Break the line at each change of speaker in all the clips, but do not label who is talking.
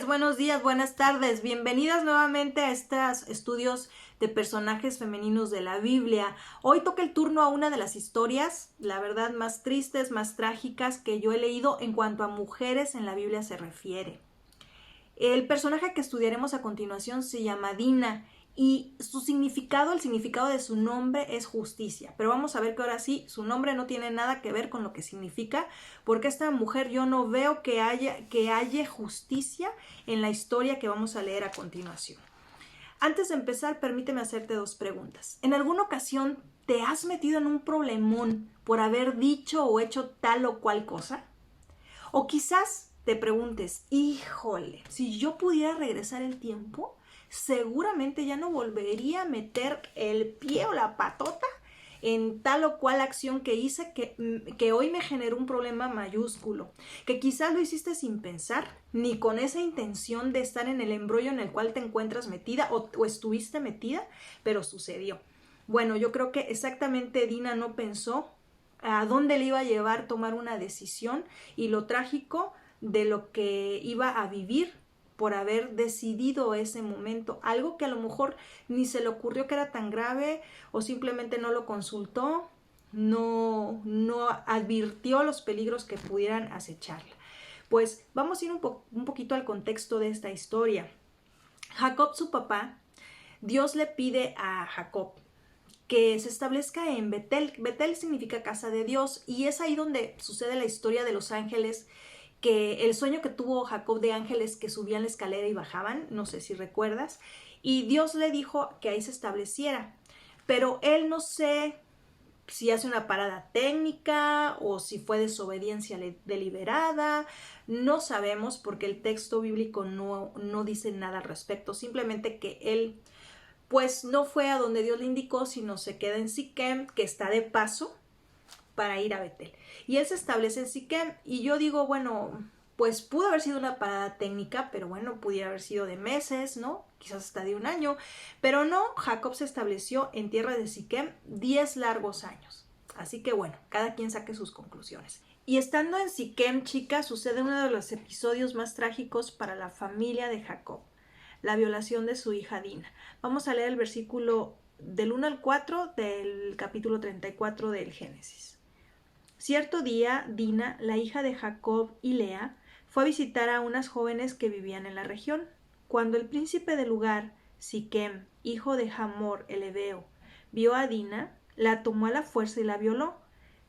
buenos días, buenas tardes. Bienvenidas nuevamente a estos estudios de personajes femeninos de la Biblia. Hoy toca el turno a una de las historias, la verdad, más tristes, más trágicas que yo he leído en cuanto a mujeres en la Biblia se refiere. El personaje que estudiaremos a continuación se llama Dina y su significado, el significado de su nombre es justicia. Pero vamos a ver que ahora sí, su nombre no tiene nada que ver con lo que significa, porque esta mujer yo no veo que haya justicia en la historia que vamos a leer a continuación. Antes de empezar, permíteme hacerte dos preguntas. ¿En alguna ocasión te has metido en un problemón por haber dicho o hecho tal o cual cosa? O quizás te preguntes, híjole, si yo pudiera regresar el tiempo, seguramente ya no volvería a meter el pie o la patota en tal o cual acción que hice que hoy me generó un problema mayúsculo, que quizás lo hiciste sin pensar, ni con esa intención de estar en el embrollo en el cual te encuentras metida o estuviste metida, pero sucedió. Bueno, yo creo que exactamente Dina no pensó a dónde le iba a llevar tomar una decisión y lo trágico de lo que iba a vivir por haber decidido ese momento, algo que a lo mejor ni se le ocurrió que era tan grave o simplemente no lo consultó, no advirtió los peligros que pudieran acecharla. Pues vamos a ir un poquito al contexto de esta historia. Jacob, su papá, Dios le pide a Jacob que se establezca en Betel. Betel significa casa de Dios y es ahí donde sucede la historia de los ángeles, que el sueño que tuvo Jacob de ángeles que subían la escalera y bajaban, no sé si recuerdas, y Dios le dijo que ahí se estableciera, pero él no sé si hace una parada técnica o si fue desobediencia deliberada, no sabemos porque el texto bíblico no dice nada al respecto, simplemente que él pues no fue a donde Dios le indicó, sino se queda en Siquem, que está de paso para ir a Betel. Y él se establece en Siquem y yo digo, bueno, pues pudo haber sido una parada técnica, pero bueno, pudiera haber sido de meses, ¿no? Quizás hasta de un año, pero no, Jacob se estableció en tierra de Siquem 10 largos años. Así que bueno, cada quien saque sus conclusiones. Y estando en Siquem, chicas, sucede uno de los episodios más trágicos para la familia de Jacob, la violación de su hija Dina. Vamos a leer el versículo del 1 al 4 del capítulo 34 del Génesis. Cierto día, Dina, la hija de Jacob y Lea, fue a visitar a unas jóvenes que vivían en la región. Cuando el príncipe del lugar, Siquem, hijo de Hamor el Heveo, vio a Dina, la tomó a la fuerza y la violó.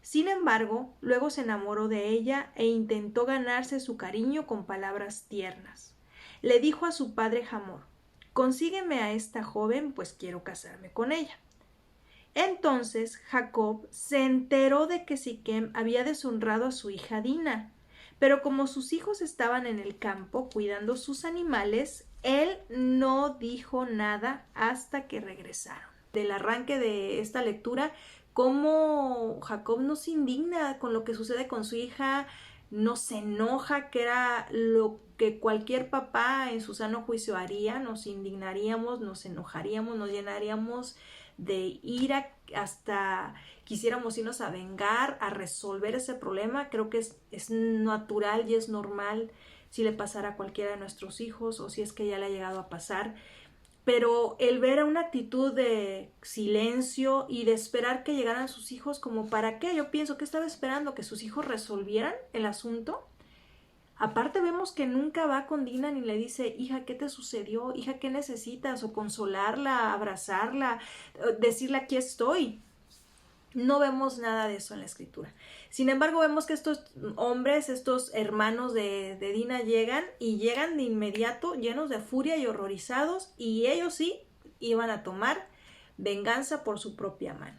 Sin embargo, luego se enamoró de ella e intentó ganarse su cariño con palabras tiernas. Le dijo a su padre Hamor, consígueme a esta joven, pues quiero casarme con ella. Entonces Jacob se enteró de que Siquem había deshonrado a su hija Dina, pero como sus hijos estaban en el campo cuidando sus animales, él no dijo nada hasta que regresaron. Del arranque de esta lectura, cómo Jacob no se indigna con lo que sucede con su hija, no se enoja, que era lo que cualquier papá en su sano juicio haría, nos indignaríamos, nos enojaríamos, nos llenaríamos de ira, hasta quisiéramos irnos a vengar, a resolver ese problema. Creo que es natural y es normal si le pasara a cualquiera de nuestros hijos o si es que ya le ha llegado a pasar. Pero el ver una actitud de silencio y de esperar que llegaran sus hijos, ¿como para qué? Yo pienso que estaba esperando que sus hijos resolvieran el asunto. Aparte vemos que nunca va con Dina ni le dice, hija, ¿qué te sucedió? Hija, ¿qué necesitas? O consolarla, abrazarla, decirle aquí estoy. No vemos nada de eso en la escritura. Sin embargo, vemos que estos hombres, estos hermanos de Dina llegan de inmediato llenos de furia y horrorizados, y ellos sí iban a tomar venganza por su propia mano.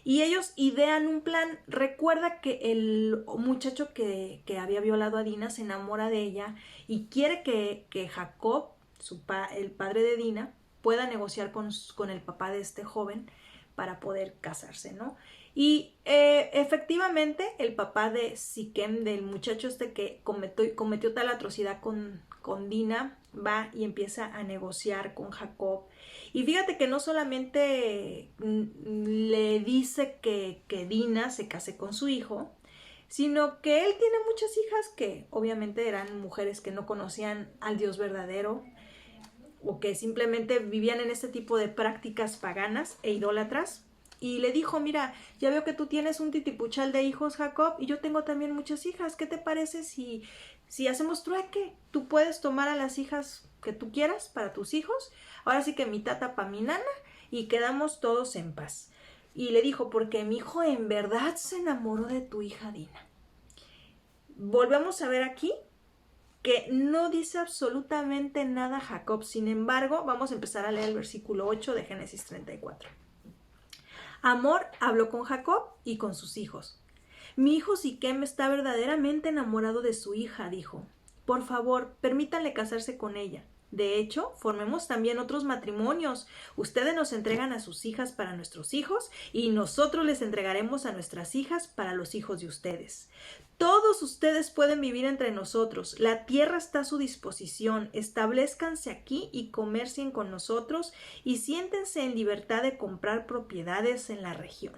Y ellos idean un plan. Recuerda que el muchacho que había violado a Dina se enamora de ella y quiere que Jacob, el padre de Dina, pueda negociar con el papá de este joven para poder casarse, ¿no? Y efectivamente el papá de Siquem, del muchacho este que cometió tal atrocidad con Dina, va y empieza a negociar con Jacob. Y fíjate que no solamente le dice que Dina se case con su hijo, sino que él tiene muchas hijas que obviamente eran mujeres que no conocían al Dios verdadero o que simplemente vivían en este tipo de prácticas paganas e idólatras. Y le dijo, mira, ya veo que tú tienes un titipuchal de hijos, Jacob, y yo tengo también muchas hijas. ¿Qué te parece si hacemos trueque? Tú puedes tomar a las hijas que tú quieras para tus hijos. Ahora sí que mi tata pa' mi nana y quedamos todos en paz. Y le dijo, porque mi hijo en verdad se enamoró de tu hija Dina. Volvemos a ver aquí que no dice absolutamente nada Jacob. Sin embargo, vamos a empezar a leer el versículo 8 de Génesis 34. Hamor habló con Jacob y con sus hijos. Mi hijo Siquem está verdaderamente enamorado de su hija, dijo. Por favor, permítanle casarse con ella. De hecho, formemos también otros matrimonios. Ustedes nos entregan a sus hijas para nuestros hijos y nosotros les entregaremos a nuestras hijas para los hijos de ustedes. Todos ustedes pueden vivir entre nosotros. La tierra está a su disposición. Establezcanse aquí y comercien con nosotros y siéntense en libertad de comprar propiedades en la región.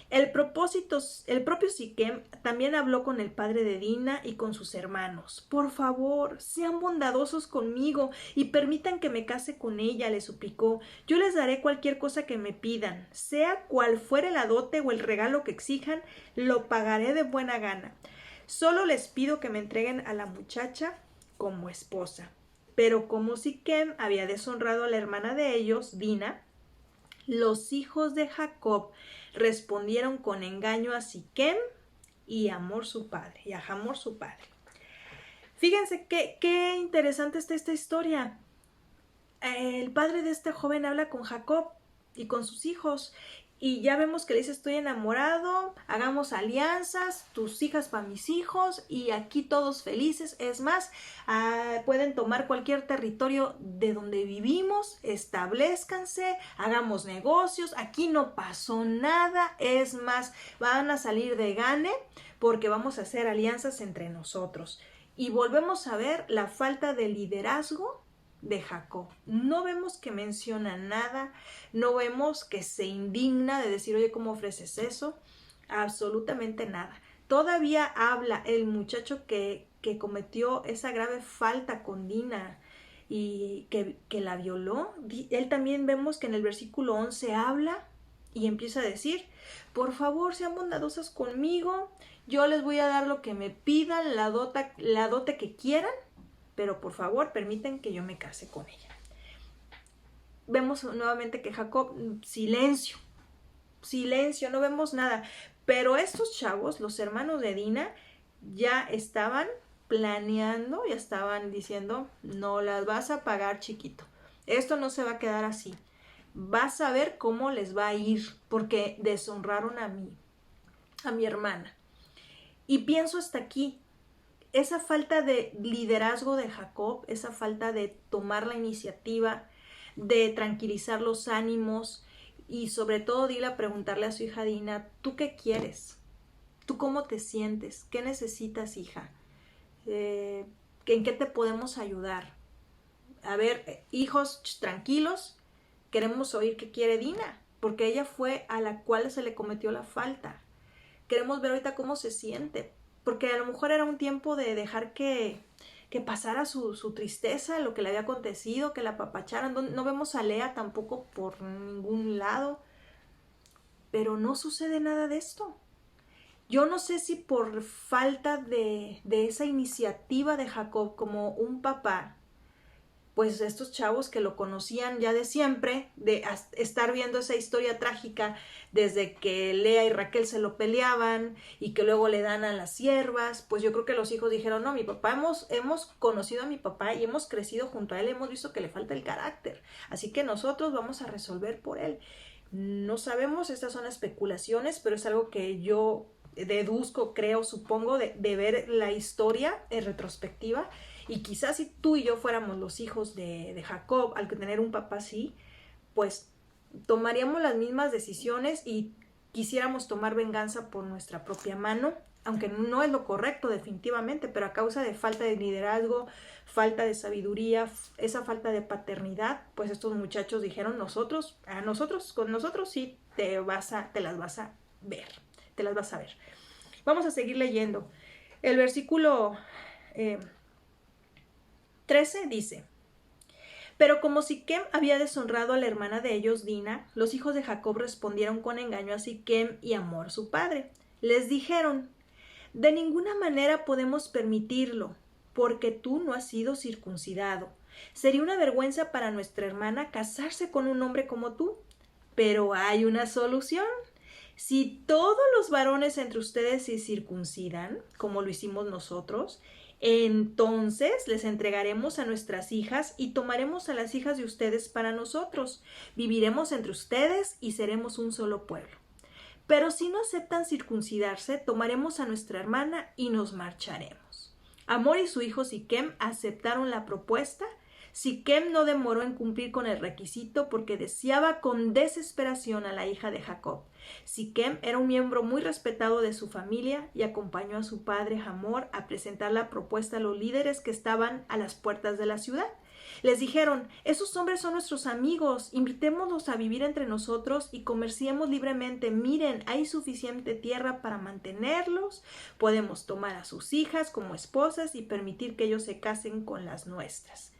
El propio Siquem también habló con el padre de Dina y con sus hermanos. Por favor, sean bondadosos conmigo y permitan que me case con ella, le suplicó. Yo les daré cualquier cosa que me pidan. Sea cual fuere la dote o el regalo que exijan, lo pagaré de buena gana. Solo les pido que me entreguen a la muchacha como esposa. Pero como Siquem había deshonrado a la hermana de ellos, Dina, los hijos de Jacob respondieron con engaño a Siquem y a Hamor su padre. Fíjense qué interesante está esta historia. El padre de este joven habla con Jacob y con sus hijos. Y ya vemos que le dice, estoy enamorado, hagamos alianzas, tus hijas para mis hijos y aquí todos felices. Es más, pueden tomar cualquier territorio de donde vivimos, establezcanse, hagamos negocios, aquí no pasó nada. Es más, van a salir de gane porque vamos a hacer alianzas entre nosotros. Y volvemos a ver la falta de liderazgo de Jacob. No vemos que menciona nada, no vemos que se indigna de decir, oye, ¿cómo ofreces eso? Absolutamente nada. Todavía habla el muchacho que cometió esa grave falta con Dina y que la violó. Él también vemos que en el versículo 11 habla y empieza a decir, por favor, sean bondadosas conmigo, yo les voy a dar lo que me pidan, la dote que quieran, pero por favor permiten que yo me case con ella. Vemos nuevamente que Jacob, silencio, no vemos nada. Pero estos chavos, los hermanos de Dina, ya estaban planeando, ya estaban diciendo, no las vas a pagar, chiquito. Esto no se va a quedar así. Vas a ver cómo les va a ir, porque deshonraron a mi hermana. Y pienso hasta aquí, esa falta de liderazgo de Jacob, esa falta de tomar la iniciativa, de tranquilizar los ánimos y sobre todo de ir a preguntarle a su hija Dina, ¿tú qué quieres? ¿Tú cómo te sientes? ¿Qué necesitas, hija? ¿En qué te podemos ayudar? A ver, hijos, tranquilos, queremos oír qué quiere Dina, porque ella fue a la cual se le cometió la falta. Queremos ver ahorita cómo se siente, porque a lo mejor era un tiempo de dejar que pasara su tristeza, lo que le había acontecido, que la apapacharan. No vemos a Lea tampoco por ningún lado, pero no sucede nada de esto. Yo no sé si por falta de esa iniciativa de Jacob como un papá, pues estos chavos que lo conocían ya de siempre, de estar viendo esa historia trágica desde que Lea y Raquel se lo peleaban y que luego le dan a las siervas, pues yo creo que los hijos dijeron, no, mi papá, hemos conocido a mi papá y hemos crecido junto a él, hemos visto que le falta el carácter, así que nosotros vamos a resolver por él. No sabemos, estas son especulaciones, pero es algo que yo deduzco, creo, supongo, de ver la historia en retrospectiva. Y quizás si tú y yo fuéramos los hijos de Jacob, al tener un papá así, pues tomaríamos las mismas decisiones y quisiéramos tomar venganza por nuestra propia mano, aunque no es lo correcto definitivamente, pero a causa de falta de liderazgo, falta de sabiduría, esa falta de paternidad, pues estos muchachos dijeron, con nosotros sí te las vas a ver. Vamos a seguir leyendo. El versículo 13 dice: pero como Siquem había deshonrado a la hermana de ellos, Dina, los hijos de Jacob respondieron con engaño a Siquem y Hamor su padre. Les dijeron: de ninguna manera podemos permitirlo, porque tú no has sido circuncidado. Sería una vergüenza para nuestra hermana casarse con un hombre como tú. Pero hay una solución. Si todos los varones entre ustedes se circuncidan, como lo hicimos nosotros, entonces les entregaremos a nuestras hijas y tomaremos a las hijas de ustedes para nosotros. Viviremos entre ustedes y seremos un solo pueblo. Pero si no aceptan circuncidarse, tomaremos a nuestra hermana y nos marcharemos. Hamor y su hijo Siquem aceptaron la propuesta. Siquem no demoró en cumplir con el requisito porque deseaba con desesperación a la hija de Jacob. Siquem era un miembro muy respetado de su familia y acompañó a su padre Hamor a presentar la propuesta a los líderes que estaban a las puertas de la ciudad. Les dijeron: esos hombres son nuestros amigos, invitémoslos a vivir entre nosotros y comerciemos libremente. Miren, hay suficiente tierra para mantenerlos, podemos tomar a sus hijas como esposas y permitir que ellos se casen con las nuestras.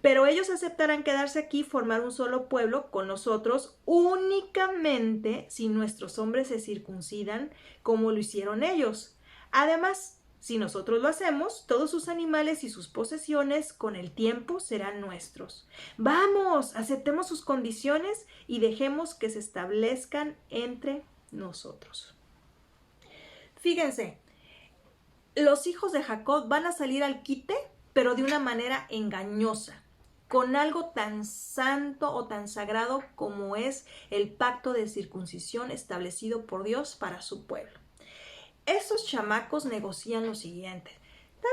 Pero ellos aceptarán quedarse aquí y formar un solo pueblo con nosotros únicamente si nuestros hombres se circuncidan como lo hicieron ellos. Además, si nosotros lo hacemos, todos sus animales y sus posesiones con el tiempo serán nuestros. Vamos, aceptemos sus condiciones y dejemos que se establezcan entre nosotros. Fíjense, los hijos de Jacob van a salir al quite, pero de una manera engañosa, con algo tan santo o tan sagrado como es el pacto de circuncisión establecido por Dios para su pueblo. Estos chamacos negocian lo siguiente: está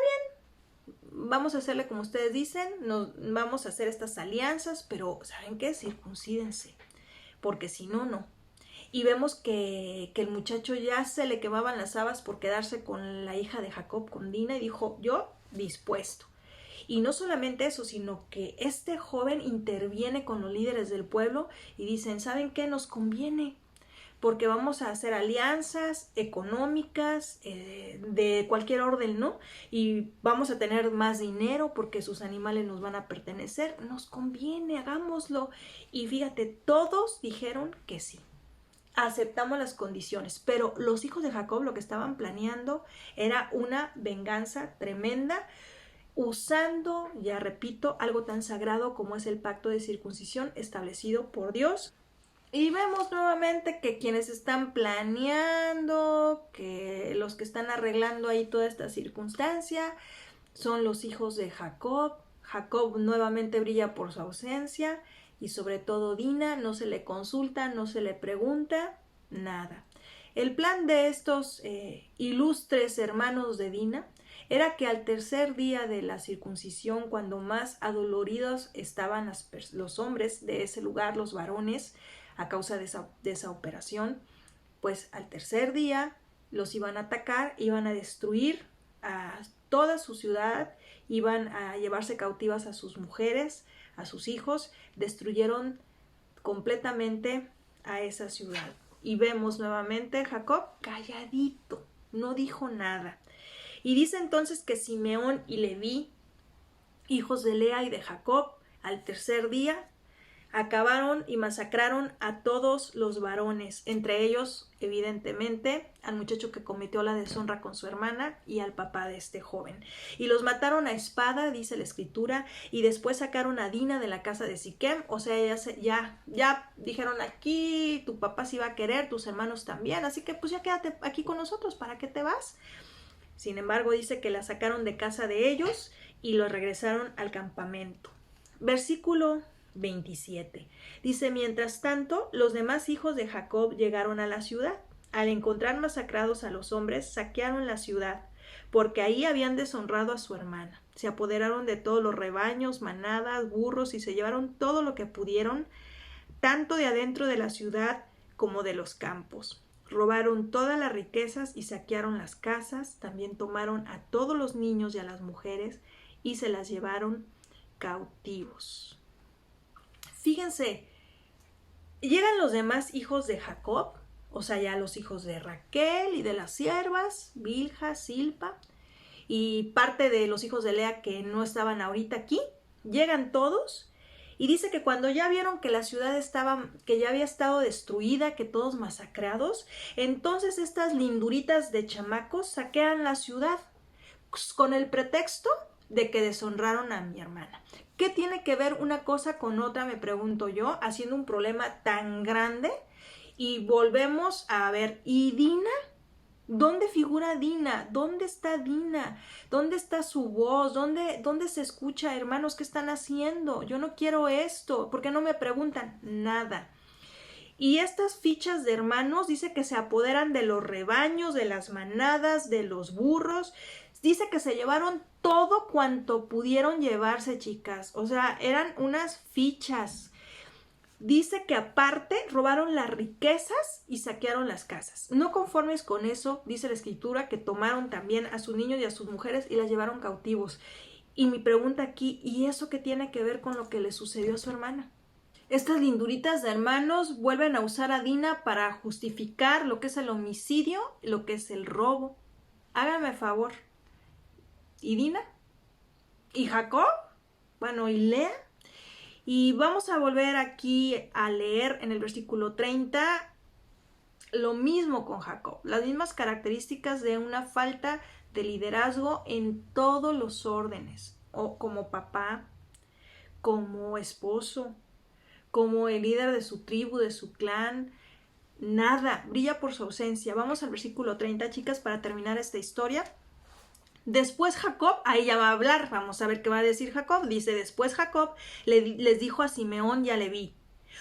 bien, vamos a hacerle como ustedes dicen, vamos a hacer estas alianzas, pero ¿saben qué? Circuncídense, porque si no, no. Y vemos que el muchacho ya se le quemaban las habas por quedarse con la hija de Jacob, con Dina, y dijo: yo dispuesto. Y no solamente eso, sino que este joven interviene con los líderes del pueblo y dicen: ¿saben qué? Nos conviene, porque vamos a hacer alianzas económicas de cualquier orden, ¿no? Y vamos a tener más dinero porque sus animales nos van a pertenecer. Nos conviene, hagámoslo. Y fíjate, todos dijeron que sí. Aceptamos las condiciones, pero los hijos de Jacob lo que estaban planeando era una venganza tremenda, usando, ya repito, algo tan sagrado como es el pacto de circuncisión establecido por Dios. Y vemos nuevamente que quienes están planeando, que los que están arreglando ahí toda esta circunstancia, son los hijos de Jacob. Jacob nuevamente brilla por su ausencia y sobre todo Dina, no se le consulta, no se le pregunta, nada. El plan de estos ilustres hermanos de Dina era que al tercer día de la circuncisión, cuando más adoloridos estaban los hombres de ese lugar, los varones, a causa de esa operación, pues al tercer día los iban a atacar, iban a destruir a toda su ciudad, iban a llevarse cautivas a sus mujeres, a sus hijos, destruyeron completamente a esa ciudad. Y vemos nuevamente Jacob calladito, no dijo nada. Y dice entonces que Simeón y Leví, hijos de Lea y de Jacob, al tercer día acabaron y masacraron a todos los varones, entre ellos, evidentemente, al muchacho que cometió la deshonra con su hermana y al papá de este joven. Y los mataron a espada, dice la escritura, y después sacaron a Dina de la casa de Siquem. O sea, ya dijeron: aquí tu papá sí va a querer, tus hermanos también, así que pues ya quédate aquí con nosotros, ¿para qué te vas? Sin embargo, dice que la sacaron de casa de ellos y los regresaron al campamento. Versículo 27. Dice: mientras tanto, los demás hijos de Jacob llegaron a la ciudad. Al encontrar masacrados a los hombres, saquearon la ciudad, porque ahí habían deshonrado a su hermana. Se apoderaron de todos los rebaños, manadas, burros, y se llevaron todo lo que pudieron, tanto de adentro de la ciudad como de los campos. Robaron todas las riquezas y saquearon las casas. También tomaron a todos los niños y a las mujeres y se las llevaron cautivos. Fíjense, llegan los demás hijos de Jacob o sea, ya los hijos de Raquel y de las siervas, Bilha, Silpa, y parte de los hijos de Lea que no estaban ahorita aquí, llegan todos. Y dice que cuando ya vieron que la ciudad que ya había estado destruida, que todos masacrados, entonces estas linduritas de chamacos saquean la ciudad con el pretexto de que deshonraron a mi hermana. ¿Qué tiene que ver una cosa con otra, me pregunto yo, haciendo un problema tan grande? Y volvemos a ver, ¿y Dina? ¿Dónde figura Dina? ¿Dónde está Dina? ¿Dónde está su voz? ¿Dónde se escucha, hermanos? ¿Qué están haciendo? Yo no quiero esto. ¿Por qué no me preguntan? Nada. Y estas fichas de hermanos dice que se apoderan de los rebaños, de las manadas, de los burros. Dice que se llevaron todo cuanto pudieron llevarse, chicas. O sea, eran unas fichas. Dice que aparte robaron las riquezas y saquearon las casas. No conformes con eso, dice la escritura, que tomaron también a sus niños y a sus mujeres y las llevaron cautivos. Y mi pregunta aquí, ¿y eso qué tiene que ver con lo que le sucedió a su hermana? Estas linduritas de hermanos vuelven a usar a Dina para justificar lo que es el homicidio, lo que es el robo. Háganme favor. ¿Y Dina? ¿Y Jacob? Bueno, ¿y Lea? Y vamos a volver aquí a leer en el versículo 30 lo mismo con Jacob, las mismas características de una falta de liderazgo en todos los órdenes, o como papá, como esposo, como el líder de su tribu, de su clan. Nada, brilla por su ausencia. Vamos al versículo 30, chicas, para terminar esta historia. Después Jacob, ahí ya va a hablar, vamos a ver qué va a decir Jacob. Dice, después Jacob les dijo a Simeón y a Leví: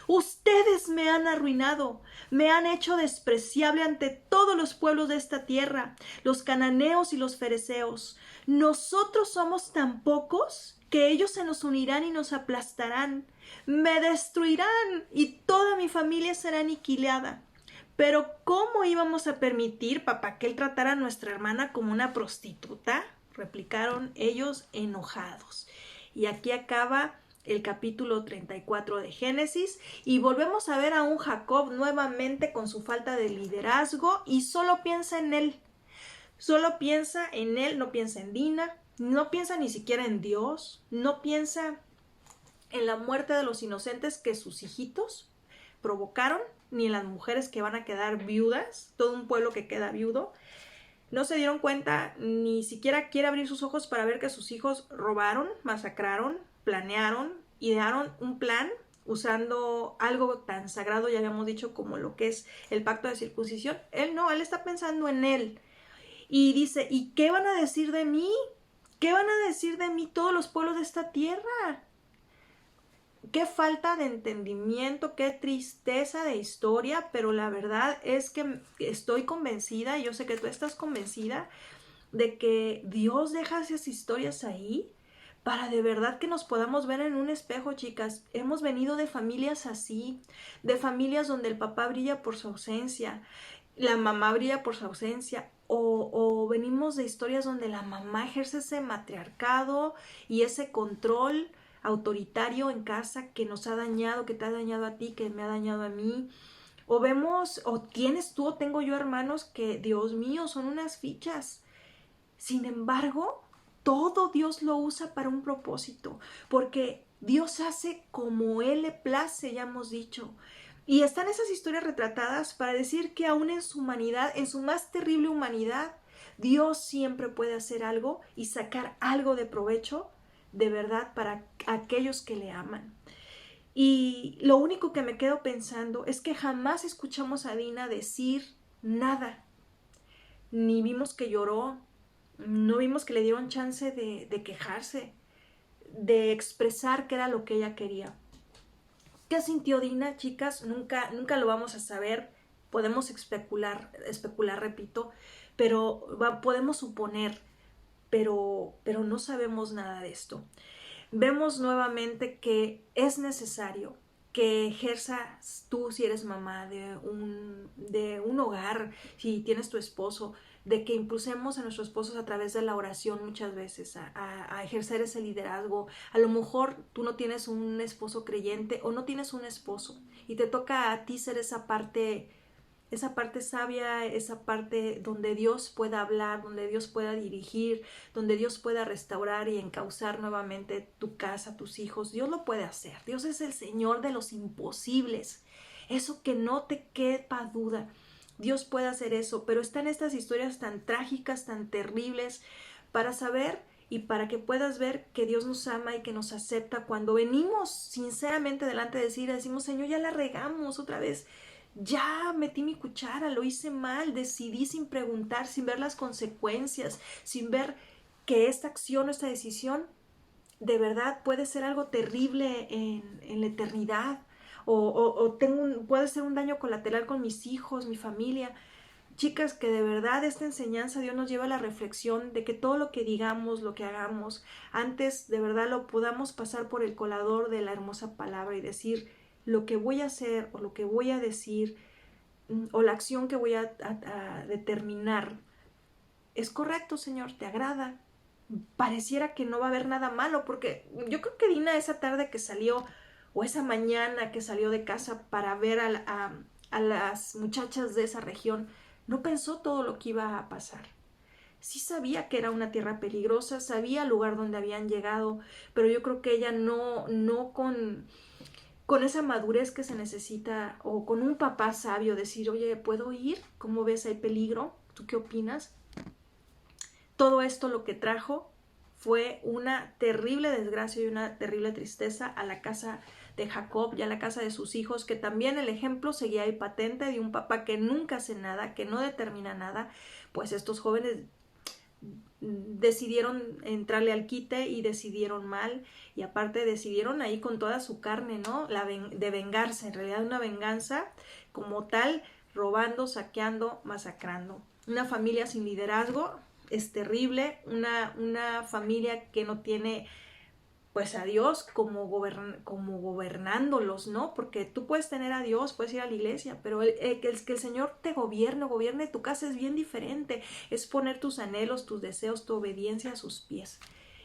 ustedes me han arruinado, me han hecho despreciable ante todos los pueblos de esta tierra, los cananeos y los fereceos. Nosotros somos tan pocos que ellos se nos unirán y nos aplastarán, me destruirán y toda mi familia será aniquilada. Pero ¿cómo íbamos a permitir, papá, que él tratara a nuestra hermana como una prostituta? Replicaron ellos enojados. Y aquí acaba el capítulo 34 de Génesis y volvemos a ver a un Jacob nuevamente con su falta de liderazgo y solo piensa en él. Solo piensa en él, no piensa en Dina, no piensa ni siquiera en Dios, no piensa en la muerte de los inocentes que sus hijitos provocaron, ni en las mujeres que van a quedar viudas, todo un pueblo que queda viudo. No se dieron cuenta, ni siquiera quiere abrir sus ojos para ver que sus hijos robaron, masacraron, planearon, idearon un plan usando algo tan sagrado, ya habíamos dicho, como lo que es el pacto de circuncisión. Él no, él está pensando en él. Y dice, ¿y qué van a decir de mí? ¿Qué van a decir de mí todos los pueblos de esta tierra? Qué falta de entendimiento, qué tristeza de historia, pero la verdad es que estoy convencida, y yo sé que tú estás convencida, de que Dios deja esas historias ahí para de verdad que nos podamos ver en un espejo, chicas. Hemos venido de familias así, de familias donde el papá brilla por su ausencia, la mamá brilla por su ausencia, o venimos de historias donde la mamá ejerce ese matriarcado y ese control autoritario en casa que nos ha dañado, que te ha dañado a ti, que me ha dañado a mí. O vemos, o tienes tú o tengo yo hermanos que, Dios mío, son unas fichas. Sin embargo, todo Dios lo usa para un propósito, porque Dios hace como Él le place, ya hemos dicho. Y están esas historias retratadas para decir que aún en su humanidad, en su más terrible humanidad, Dios siempre puede hacer algo y sacar algo de provecho de verdad para aquellos que le aman. Y lo único que me quedo pensando es que jamás escuchamos a Dina decir nada. Ni vimos que lloró, no vimos que le dieron chance de quejarse, de expresar qué era lo que ella quería. ¿Qué sintió Dina, chicas? Nunca lo vamos a saber. Podemos especular, repito, pero podemos suponer, pero no sabemos nada de esto. Vemos nuevamente que es necesario que ejerzas tú, si eres mamá de un hogar, si tienes tu esposo, de que impulsemos a nuestros esposos a través de la oración muchas veces a ejercer ese liderazgo. A lo mejor tú no tienes un esposo creyente o no tienes un esposo y te toca a ti ser esa parte esa parte sabia, esa parte donde Dios pueda hablar, donde Dios pueda dirigir, donde Dios pueda restaurar y encauzar nuevamente tu casa, tus hijos. Dios lo puede hacer. Dios es el Señor de los imposibles. Eso que no te quepa duda. Dios puede hacer eso, pero están estas historias tan trágicas, tan terribles, para saber y para que puedas ver que Dios nos ama y que nos acepta cuando venimos sinceramente delante de Él, decimos, Señor, ya la regamos otra vez, ya metí mi cuchara, lo hice mal, decidí sin preguntar, sin ver las consecuencias, sin ver que esta acción o esta decisión de verdad puede ser algo terrible en la eternidad, o puede ser un daño colateral con mis hijos, mi familia. Chicas, que de verdad esta enseñanza Dios nos lleva a la reflexión de que todo lo que digamos, lo que hagamos, antes de verdad lo podamos pasar por el colador de la hermosa palabra y decir lo que voy a hacer o lo que voy a decir o la acción que voy a determinar. ¿Es correcto, Señor? ¿Te agrada? Pareciera que no va a haber nada malo, porque yo creo que Dina esa tarde que salió o esa mañana que salió de casa para ver a las muchachas de esa región, no pensó todo lo que iba a pasar. Sí sabía que era una tierra peligrosa, sabía el lugar donde habían llegado, pero yo creo que ella no con esa madurez que se necesita o con un papá sabio decir, oye, ¿puedo ir? ¿Cómo ves? ¿Hay peligro? ¿Tú qué opinas? Todo esto lo que trajo fue una terrible desgracia y una terrible tristeza a la casa de Jacob y a la casa de sus hijos, que también el ejemplo seguía ahí patente de un papá que nunca hace nada, que no determina nada. Pues estos jóvenes decidieron entrarle al quite y decidieron mal, y aparte decidieron ahí con toda su carne, ¿no? De vengarse, en realidad una venganza como tal, robando, saqueando, masacrando. Una familia sin liderazgo es terrible, una familia que no tiene pues a Dios como gobernándolos, ¿no? Porque tú puedes tener a Dios, puedes ir a la iglesia, pero que el Señor te gobierne tu casa es bien diferente, es poner tus anhelos, tus deseos, tu obediencia a sus pies,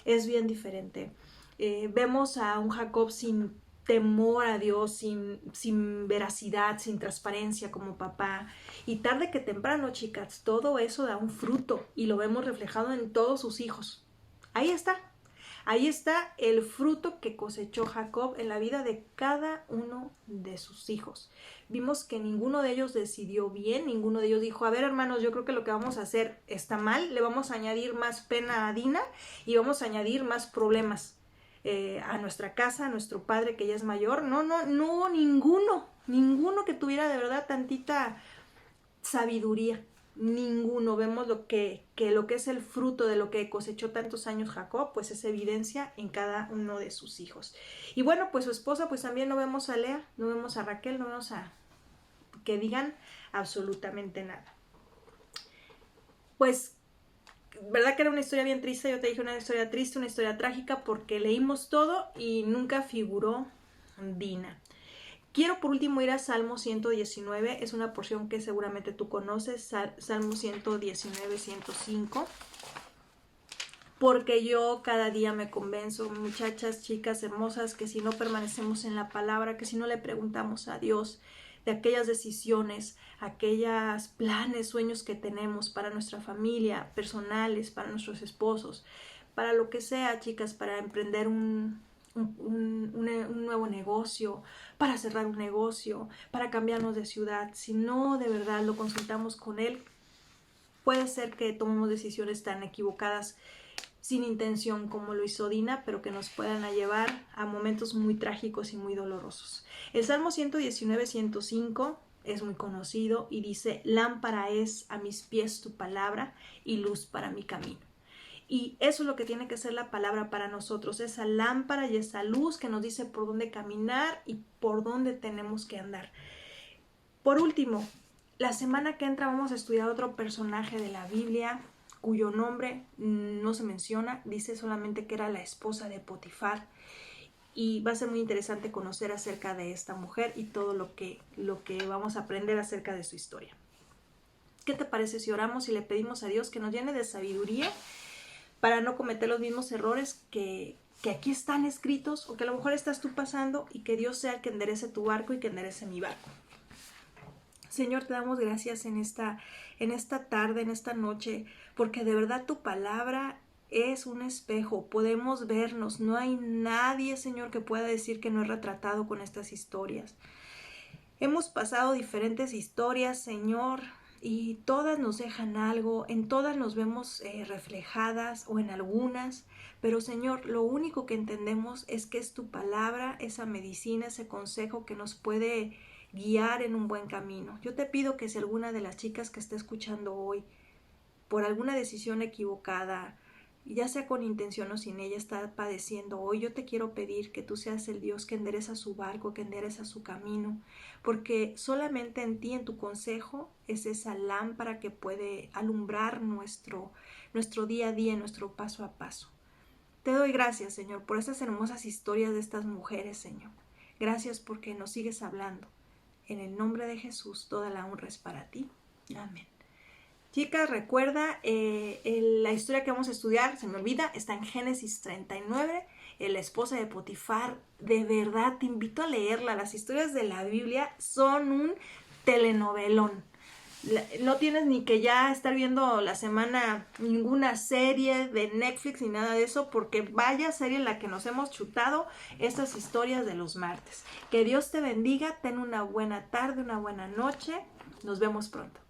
es bien diferente. Vemos a un Jacob sin temor a Dios, sin veracidad, sin transparencia como papá, y tarde que temprano, chicas, todo eso da un fruto y lo vemos reflejado en todos sus hijos. Ahí está el fruto que cosechó Jacob en la vida de cada uno de sus hijos. Vimos que ninguno de ellos decidió bien, ninguno de ellos dijo, a ver hermanos, yo creo que lo que vamos a hacer está mal, le vamos a añadir más pena a Dina y vamos a añadir más problemas a nuestra casa, a nuestro padre que ya es mayor. No hubo ninguno que tuviera de verdad tantita sabiduría. Ninguno. Vemos lo que es el fruto de lo que cosechó tantos años Jacob, pues es evidencia en cada uno de sus hijos. Y bueno, pues su esposa, pues también no vemos a Lea, no vemos a Raquel, no vemos a que digan absolutamente nada. Pues, verdad que era una historia bien triste, yo te dije una historia triste, una historia trágica, porque leímos todo y nunca figuró Dina. Quiero por último ir a Salmo 119, es una porción que seguramente tú conoces, Salmo 119, 105, porque yo cada día me convenzo, muchachas, chicas hermosas, que si no permanecemos en la palabra, que si no le preguntamos a Dios de aquellas decisiones, aquellos planes, sueños que tenemos para nuestra familia, personales, para nuestros esposos, para lo que sea, chicas, para emprender un nuevo negocio, para cerrar un negocio, para cambiarnos de ciudad, si no de verdad lo consultamos con Él, puede ser que tomemos decisiones tan equivocadas sin intención como lo hizo Dina, pero que nos puedan llevar a momentos muy trágicos y muy dolorosos. El Salmo 119, 105 es muy conocido y dice, lámpara es a mis pies tu palabra y luz para mi camino. Y eso es lo que tiene que ser la palabra para nosotros, esa lámpara y esa luz que nos dice por dónde caminar y por dónde tenemos que andar. Por último, la semana que entra vamos a estudiar otro personaje de la Biblia cuyo nombre no se menciona, dice solamente que era la esposa de Potifar. Y va a ser muy interesante conocer acerca de esta mujer y todo lo que vamos a aprender acerca de su historia. ¿Qué te parece si oramos y le pedimos a Dios que nos llene de sabiduría para no cometer los mismos errores que aquí están escritos o que a lo mejor estás tú pasando, y que Dios sea el que enderece tu barco y que enderece mi barco? Señor, te damos gracias en esta tarde, en esta noche, porque de verdad tu palabra es un espejo, podemos vernos, no hay nadie, Señor, que pueda decir que no es retratado con estas historias. Hemos pasado diferentes historias, Señor, y todas nos dejan algo, en todas nos vemos reflejadas o en algunas, pero Señor, lo único que entendemos es que es tu palabra, esa medicina, ese consejo que nos puede guiar en un buen camino. Yo te pido que si alguna de las chicas que está escuchando hoy, por alguna decisión equivocada, ya sea con intención o sin ella, está padeciendo hoy, yo te quiero pedir que tú seas el Dios que endereza su barco, que endereza su camino, porque solamente en ti, en tu consejo, es esa lámpara que puede alumbrar nuestro día a día, nuestro paso a paso. Te doy gracias, Señor, por estas hermosas historias de estas mujeres, Señor. Gracias porque nos sigues hablando. En el nombre de Jesús, toda la honra es para ti. Amén. Chicas, recuerda, la historia que vamos a estudiar, se me olvida, está en Génesis 39, la esposa de Potifar. De verdad, te invito a leerla. Las historias de la Biblia son un telenovelón. No tienes ni que ya estar viendo la semana ninguna serie de Netflix ni nada de eso, porque vaya serie en la que nos hemos chutado estas historias de los martes. Que Dios te bendiga, ten una buena tarde, una buena noche. Nos vemos pronto.